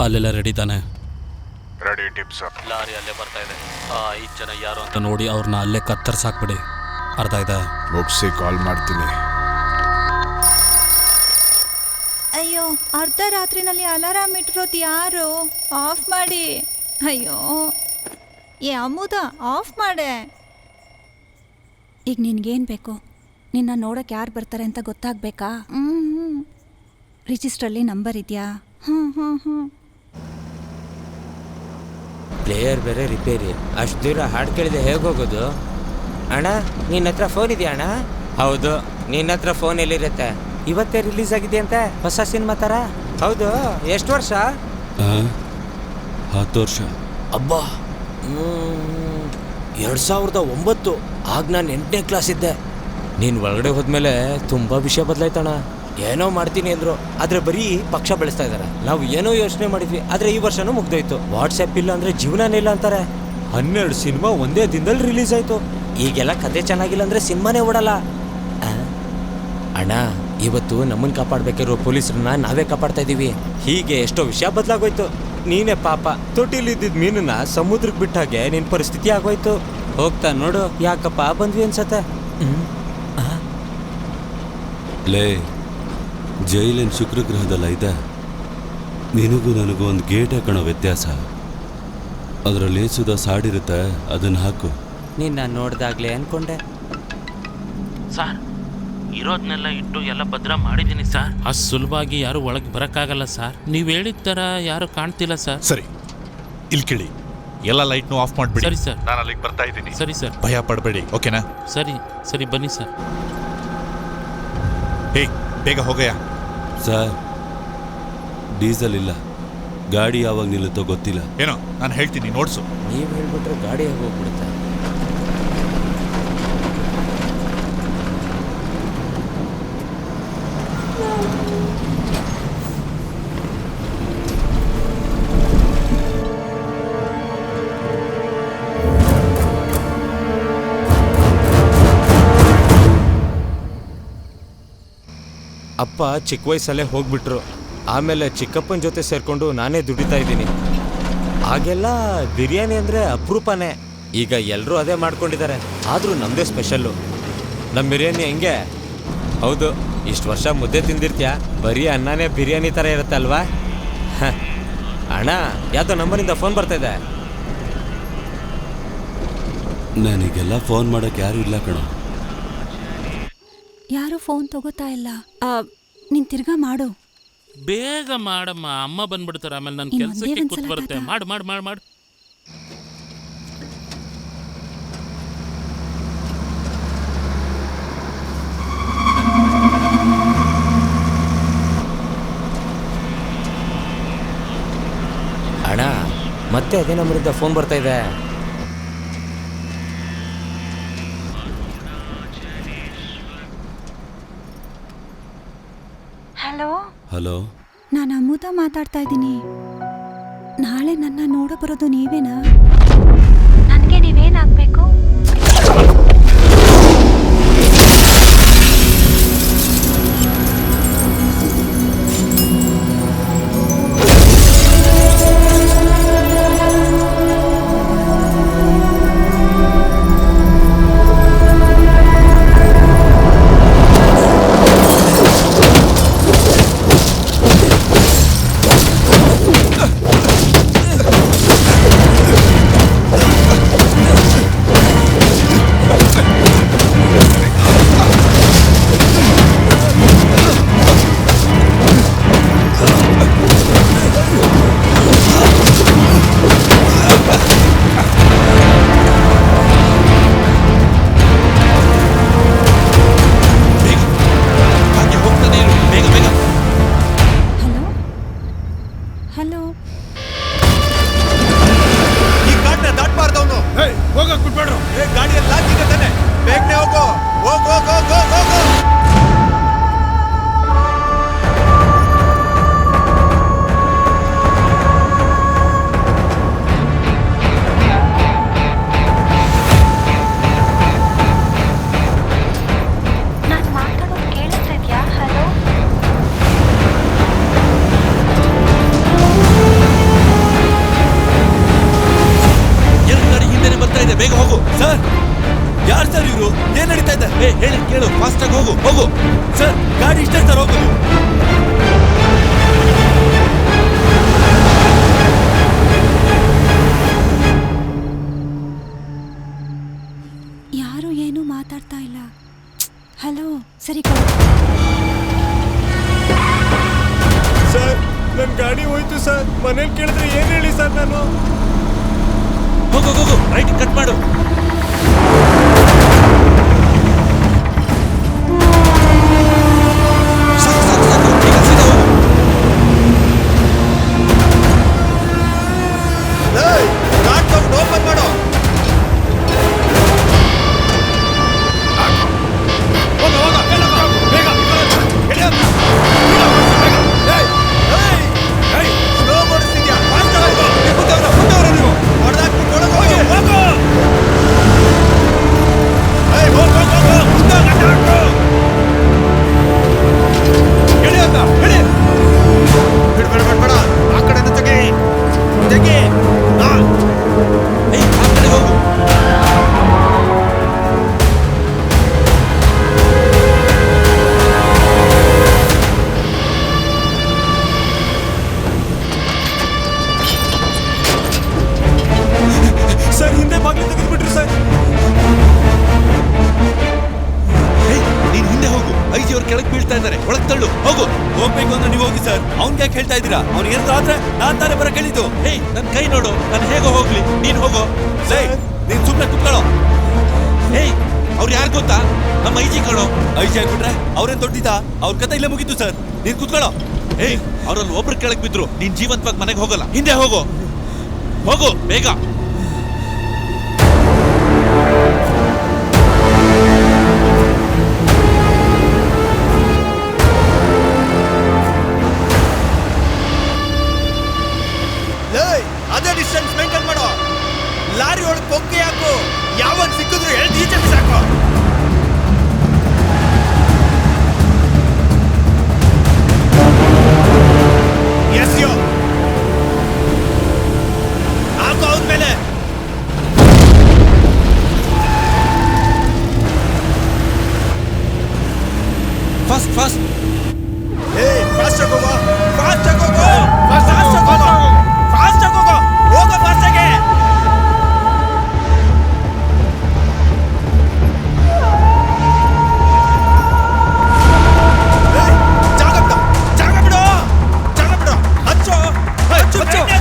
ಅಲ್ಲೆಲ್ಲ ರೆಡಿ ತಾನೆ? Ready tips. Lorry ಅಲ್ಲೇ ಬರ್ತಾ ಇದೆ. ಆ 5 ಜನ ಯಾರು ಅಂತ ನೋಡಿ ಅವ್ರನ್ನ ಅಲ್ಲೇ ಕತ್ತರಿಸಾಕ್ಬಿಡಿ. ಅರ್ಥ ಆಯ್ತಾ? ಮುಗಿಸಿ ಕಾಲ್ ಮಾಡ್ತೀನಿ. ಅಯ್ಯೋ, ಅರ್ಧ ರಾತ್ರಿನಲ್ಲಿ ಅಲಾರಾಮ್ ಇಟ್ಟಿರೋದು ಯಾರು? ಆಫ್ ಮಾಡಿ. ಅಯ್ಯೋ ಏ ಅಮುದ, ಆಫ್ ಮಾಡೆ. ಈಗ ನಿನ್ಗೇನು ಬೇಕು? ನಿನ್ನ ನೋಡೋಕೆ ಯಾರು ಬರ್ತಾರೆ ಅಂತ ಗೊತ್ತಾಗಬೇಕಾ? ರಿಜಿಸ್ಟ್ರಲ್ಲಿ ನಂಬರ್ ಇದೆಯಾ? ಪ್ಲೇಯರ್ ಬೇರೆ ರಿಪೇರಿ. ಅಷ್ಟು ದೂರ ಹಾಡು ಕೇಳಿದೆ ಹೇಗೋಗೋದು? ಅಣ್ಣ ನಿನ್ನ ಹತ್ರ ಫೋನ್ ಇದೆಯಾ ಅಣ್ಣ? ಹೌದು, ನಿನ್ನ ಹತ್ರ ಫೋನ್ ಎಲ್ಲಿರುತ್ತೆ? ಇವತ್ತೇ ರಿಲೀಸ್ ಆಗಿದೆ ಅಂತ ಹೊಸ ಸಿನಿಮಾ ಥರ. ಹೌದು, ಎಷ್ಟು ವರ್ಷ? 10 ವರ್ಷ. ಅಬ್ಬಾ, 2009. ಆಗ ನಾನು 8ನೇ ಕ್ಲಾಸ್ ಇದ್ದೆ. ನೀನು ಒಳಗಡೆ ಹೋದ್ಮೇಲೆ ತುಂಬ ವಿಷಯ ಬದಲಾಯ್ತಣ್ಣ. ಏನೋ ಮಾಡ್ತೀನಿ ಅಂದರು, ಆದರೆ ಬರೀ ಪಕ್ಷ ಬೆಳೆಸ್ತಾ ಇದ್ದಾರೆ. ನಾವು ಏನೋ ಯೋಚನೆ ಮಾಡಿದ್ವಿ, ಆದರೆ ಈ ವರ್ಷನೂ ಮುಗ್ದೋಯ್ತು. ವಾಟ್ಸಪ್ ಇಲ್ಲ ಅಂದರೆ ಜೀವನನೇ ಇಲ್ಲ ಅಂತಾರೆ. 12 ಸಿನಿಮಾ ಒಂದೇ ದಿನದಲ್ಲಿ ರಿಲೀಸ್ ಆಯಿತು. ಈಗೆಲ್ಲ ಕತೆ ಚೆನ್ನಾಗಿಲ್ಲ ಅಂದರೆ ಸಿನಿಮಾನೇ ಓಡಲ್ಲ. ಅಣ್ಣ, ಇವತ್ತು ನಮ್ಮನ್ನು ಕಾಪಾಡಬೇಕಿರೋ ಪೊಲೀಸರನ್ನ ನಾವೇ ಕಾಪಾಡ್ತಾ ಇದ್ದೀವಿ. ಹೀಗೆ ಎಷ್ಟೋ ವಿಷಯ ಬದಲಾಗೋಯ್ತು. ನೀನೇ ಪಾಪ ತೊಟ್ಟಿಲಿದ್ದಿದ್ದ ಮೀನನ್ನ ಸಮುದ್ರಕ್ಕೆ ಬಿಟ್ಟ ಹಾಗೆ ನಿನ್ನ ಪರಿಸ್ಥಿತಿ ಆಗೋಯ್ತು. ಹೋಗ್ತಾ ನೋಡು, ಯಾಕಪ್ಪ ಬಂದ್ವಿ ಅನ್ಸತ್ತೆ. ಲೇ, ಜೈಲಿನ ಶುಕ್ರಗ್ರಹದಲ್ಲ ಇದೆ. ನಿನಗೂ ನನಗೂ ಒಂದು ಗೇಟ್ ಹಾಕೋಣ ವ್ಯತ್ಯಾಸ. ಅದರಲ್ಲಿ ಸುಧಾ ಸಾಡಿರುತ್ತೆ, ಅದನ್ನು ಹಾಕು. ನಿನ್ನ ನೋಡ್ದಾಗ್ಲೇ ಅನ್ಕೊಂಡೆ. ಸರ್, ಇರೋದನ್ನೆಲ್ಲ ಇಟ್ಟು ಎಲ್ಲ ಭದ್ರ ಮಾಡಿದ್ದೀನಿ ಸರ್. ಅಷ್ಟು ಸುಲಭವಾಗಿ ಯಾರು ಒಳಗೆ ಬರೋಕ್ಕಾಗಲ್ಲ ಸರ್. ನೀವು ಹೇಳಿದ ಥರ ಯಾರು ಕಾಣ್ತಿಲ್ಲ ಸರ್. ಸರಿ, ಇಲ್ಲಿ ಕೇಳಿ, ಎಲ್ಲ ಲೈಟ್ನು ಆಫ್ ಮಾಡಿಬಿಡಿ. ಸರಿ ಸರ್, ನಾನು ಅಲ್ಲಿಗೆ ಬರ್ತಾ ಇದ್ದೀನಿ. ಸರಿ ಸರ್, ಭಯ ಪಡಬೇಡಿ, ಓಕೆನಾ? ಸರಿ ಸರಿ, ಬನ್ನಿ ಸರ್. ಹೇ, ಬೇಗ ಹೋಗಯ್ಯ. ಸರ್, ಡೀಸೆಲ್ ಇಲ್ಲ. ಗಾಡಿ ಯಾವಾಗ ನಿಲ್ಲುತ್ತೋ ಗೊತ್ತಿಲ್ಲ. ಏನೋ ನಾನು ಹೇಳ್ತೀನಿ, ನೋಡ್ಸು. ನೀವು ಹೇಳ್ಬಿಟ್ರೆ ಗಾಡಿ ಹೋಗ್ಬಿಡುತ್ತೆ. ಅಪ್ಪ ಚಿಕ್ಕ ವಯಸ್ಸಲ್ಲೇ ಹೋಗ್ಬಿಟ್ರು. ಆಮೇಲೆ ಚಿಕ್ಕಪ್ಪನ ಜೊತೆ ಸೇರಿಕೊಂಡು ನಾನೇ ದುಡಿತಾ ಇದ್ದೀನಿ. ಆಗೆಲ್ಲ ಬಿರಿಯಾನಿ ಅಂದರೆ ಅಪರೂಪನೇ. ಈಗ ಎಲ್ಲರೂ ಅದೇ ಮಾಡ್ಕೊಂಡಿದ್ದಾರೆ. ಆದರೂ ನಮ್ಮದೇ ಸ್ಪೆಷಲ್ಲು. ನಮ್ಮ ಬಿರಿಯಾನಿ ಹೆಂಗೆ? ಹೌದು, ಇಷ್ಟು ವರ್ಷ ಮುದ್ದೆ ತಿಂದಿರ್ತೀಯ, ಬರೀ ಅನ್ನನೇ ಬಿರಿಯಾನಿ ಥರ ಇರುತ್ತೆ ಅಲ್ವಾ? ಅಣ್ಣ, ಯಾವುದೋ ನಂಬರಿಂದ ಫೋನ್ ಬರ್ತಾ ಇದೆ. ನನಗೆಲ್ಲ ಫೋನ್ ಮಾಡೋಕ್ಕೆ ಯಾರು ಇಲ್ಲ ಕಣ. ಯಾರು ಫೋನ್ ತಗೋತಾ ಇಲ್ಲ. ನೀನು ತಿರ್ಗಾ ಮಾಡು. ಬೇಗ ಮಾಡಮ್ಮ, ಅಮ್ಮ ಬಂದ್ಬಿಡ್ತಾರೆ. ಆಮೇಲೆ ನನ್ನ ಇನ್ನು ಕೆಲಸಕ್ಕೆ ಒಂದೇ ಕೂತ್ ಒಂದ್ಸಲ ಬರುತ್ತೆ. ತಾತ. ಮಾಡು ಮಾಡು ಮಾಡು ಮಾಡು. ಅಣ್ಣ, ಮತ್ತೆ ಅದೇ ನಂಬರಿಂದ ಫೋನ್ ಬರ್ತಾ ಇದೆ. ಹಲೋ ಹಲೋ, ನಾನು ಅಮುದ ಮಾತಾಡ್ತಾ ಇದ್ದೀನಿ. ನಾಳೆ ನನ್ನ ನೋಡ ಬರೋದು ನೀವೇನಾ? ನನಗೆ ನೀವೇನಾಗಬೇಕು? ಹಲೋ, ಈ ಗಾಡಿನ ದಾಟ್ಬಾರ್ದವನು. ಹೋಗಕ್ ಬಿಟ್ಬೇಡ್ರು. ಗಾಡಿಯಲ್ಲಿ ಲಾಕಿಗೆ ತಾನೆ, ಬೇಗನೆ ಹೋಗು. ಹೋಗು ಹೋಗು ಹೋಗು ಹೋಗು. ನಾನು ಮಾತಾಡೋದು ಕೇಳಿಸ್ತಾ ಇದೆಯಾ? ಹಲೋ ಹೇಳಿ ಕೇಳು, ಫಾಸ್ಟ್ ಆಗಿ ಹೋಗು ಹೋಗು. ಸರ್ ಗಾಡಿ ಇಷ್ಟೇ ಸರ್ ಹೋಗೋದು. ಯಾರು ಏನೂ ಮಾತಾಡ್ತಾ ಇಲ್ಲ. ಹಲೋ, ಸರಿ ಸರ್ ನನ್ನ ಗಾಡಿ ಹೋಯ್ತು ಸರ್. ಮನೇಲಿ ಕೇಳಿದ್ರೆ ಏನ್ ಹೇಳಿ ಸರ್ ನಾನು? ಹೋಗು ಹೋಗು, ರೈಟ್ ಕಟ್ ಮಾಡು. ಓಪನ್ ಮಾಡು. ಸ್ಲೋ ಓಡಿಸ್ತಿದ್ಯಾ? ಫಾಸ್ಟ್ ಹೋಗು. ನೀವು ಹೊಡೆದಾಕ್ಬಿಟ್ಟು ಒಳಗೆ ಹೋಗಿ ಹೋಗು. ಬಿಡ್ಬೇಡ, ಆ ಕಡೆಯಿಂದ ತೆಗಿ ತೆಗಿ. ಆ ಕಡೆ ಹೋಗು. ಸರ್ ಹಿಂದೆ ಬಾಗಿಲು ತೆಗೆದ್ಬಿಟ್ರಿ ಸರ್. ನೀನ್ ಹಿಂದೆ ಹೋಗು. ಐಜಿ ಅವ್ರು ಕೆಳಗೆ ಬೀಳ್ತಾ ಇದ್ದಾರೆ, ಒಳಗೆ ತಳ್ಳು. ಹೋಗು. ಹೋಗ್ಬೇಕು ಅಂದ್ರೆ ನೀವು ಹೋಗಿ ಸರ್. ಅವ್ನ್ ಯಾಕೆ ಹೇಳ್ತಾ ಇದ್ದೀರಾ? ಅವ್ನು ಏನಾದ್ರು ಆದ್ರೆ ನಾನ್ ತಾನೇ ಬರ ಕೇಳಿದ್ದು. ನನ್ ಕೈ ನೋಡು, ನಾನು ಹೇಗೋ ಹೋಗ್ಲಿ, ನೀನ್ ಹೋಗೋ. ನೀನ್ ಸುಮ್ಮನೆ ಕುತ್ಕೊಳ್ಳೋ. ಅವ್ರು ಯಾರು ಗೊತ್ತಾ? ನಮ್ಮ ಐಜಿ ಕಣೋ. ಐಜಿ ಆಗ್ಬಿಟ್ರೆ ಅವ್ರೇನ್ ದೊಡ್ಡಿದ್ದ? ಅವ್ರ ಕತೆ ಇಲ್ಲೇ ಮುಗೀತು ಸರ್. ನೀನ್ ಕುತ್ಕೊಳ್ಳೋ. ಅವ್ರಲ್ಲಿ ಒಬ್ರು ಕೆಳಗೆ ಬಿದ್ರು, ನೀನ್ ಜೀವಂತವಾಗಿ ಮನೆಗೆ ಹೋಗಲ್ಲ. ಹಿಂದೆ ಹೋಗು ಹೋಗು ಬೇಗ. ಅದೇ ಡಿಸ್ಟೆನ್ಸ್ ಮೇಂಟೈನ್ ಮಾಡೋ. ಲಾರಿ ಒಳಗೆ ಪೊಕ್ಕೆ ಹಾಕು. ಯಾವಾಗ ಸಿಕ್ಕಿದ್ರು ಎಳ್ದು ಈಚೆ ಬಿಸಾಕು. ಎಸ್ ಯೋ ಹಾಕು ಅವನ ಮೇಲೆ. Fast fast. ಫಾಸ್ಟ್ ಆಗಿ ಹೋಗೋ, ಫಾಸ್ಟ್ ಆಗಿ ಹೋಗೋ, ಫಾಸ್ಟ್ ಆಗಿ ಹೋಗೋ, ಫಾಸ್ಟ್ ಆಗಿ ಹೋಗೋ, ಹೋಗೋ ಫಾಸ್ಟ್ ಆಗಿ. ಜಾಗ ಬಿಡು, ಜಾಗ ಬಿಡು, ಜಾಗ ಬಿಡು. ಹಚ್ಚು ಹಚ್ಚು.